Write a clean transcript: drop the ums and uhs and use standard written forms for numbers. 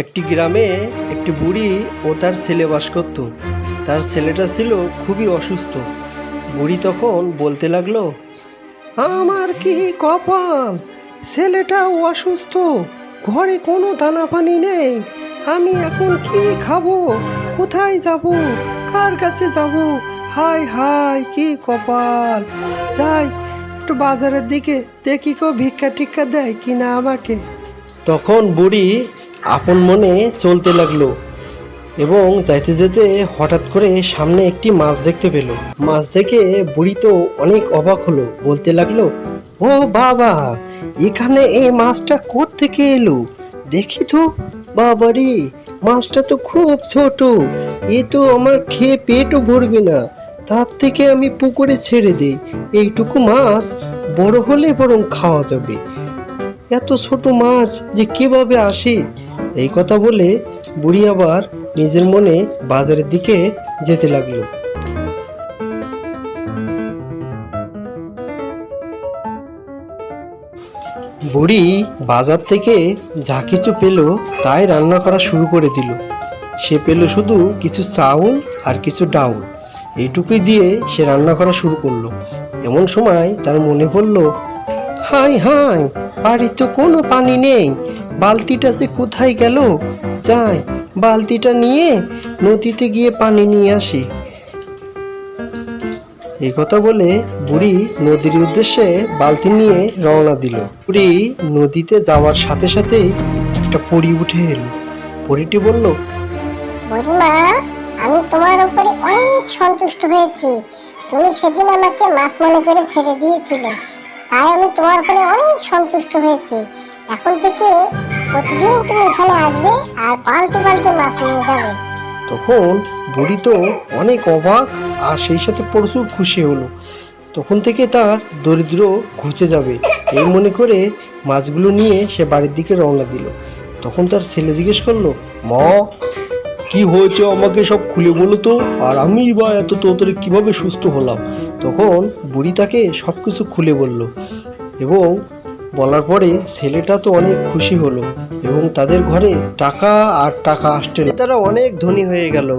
একটি গ্রামে একটি বুড়ি ও তার ছেলে বাস করত। তার ছেলেটা ছিল খুবই অসুস্থ। বুড়ি তখন বলতে লাগলো, আমার কি কপাল, ছেলেটাও অসুস্থ, ঘরে কোনো দানা পানি নেই, আমি এখন কি খাবো, কোথায় যাব, কার কাছে যাব, হায় হায় কি কপাল, যাই একটু বাজারের দিকে দেখি কেউ ভিক্ষা টিক্ষা দেয় কিনা আমাকে। তখন বুড়ি আপন মনে চলতে লাগলো এবং যাইতে যেতে হঠাৎ করে সামনে একটি মাছ দেখতে পেল। মাছ দেখে বুড়ি তো অনেক অবাক হলো, বলতে লাগলো, ও বাবা, এখানে এই মাছটা কোত্থেকে এলো, দেখি তো। বাবারে, মাছটা তো খুব ছোট, এ তো আমার খেয়ে পেটও ভরবে না, তার থেকে আমি পুকুরে ছেড়ে দিই, এইটুকু মাছ বড় হলে বরং খাওয়া যাবে। এত ছোট মাছ যে কিভাবে আসে। এই কথা বলে বুড়ি আবার নিজের মনে বাজারের দিকে যেতে লাগলো। বুড়ি বাজার থেকে যা কিছু পেল তাই রান্না করা শুরু করে দিল। সে পেল শুধু কিছু চাউল আর কিছু ডাউল, এইটুকুই দিয়ে সে রান্না করা শুরু করলো। এমন সময় তার মনে পড়ল, হাই হাই, বাড়িতে তো কোনো পানি নেই, বালতিটা যে কোথায় গেল, যাই বালতিটা নিয়ে নদীতে গিয়ে পানি নিয়ে আসি। এই কথা বলে বুড়ি নদীর উদ্দেশ্যে বালতি নিয়ে রওনা দিল। বুড়ি নদীতে যাওয়ার সাথে সাথে একটা পরী উঠে এলো। পরীটি বলল, বুড়িমা, আমি তোমার উপরে অনেক সন্তুষ্ট হয়েছি। তুমি সেদিন আমাকে মাছ মনে করে ছেড়ে দিয়েছিলে, তাই আমি তোমার উপরে অনেক সন্তুষ্ট হয়েছি। এখন থেকে প্রতিদিন তুমি এখানে আসবে আর পাল্টে পাল্টে মাছ নিয়ে যাবে। তখন বুড়ি তো অনেক অবাক আর সেই সাথে প্রচুর খুশি হলো। তখন থেকে তার দরিদ্র ঘুচে যাবে এই মনে করে মাছগুলো নিয়ে সে বাড়ির দিকে রওনা দিল। তখন তার ছেলে জিজ্ঞেস করলো, মা, কি হয়েছে আমাকে সব খুলে বলো তো, আর আমি বা এত তাড়াতাড়ি কিভাবে সুস্থ হলাম। তখন বুড়ি তাকে সব কিছু খুলে বলল এবং বলার পরে ছেলেটা তো অনেক খুশি হলো এবং তাদের ঘরে টাকা আর টাকা আসতে, তারা অনেক ধনী হয়ে গেল।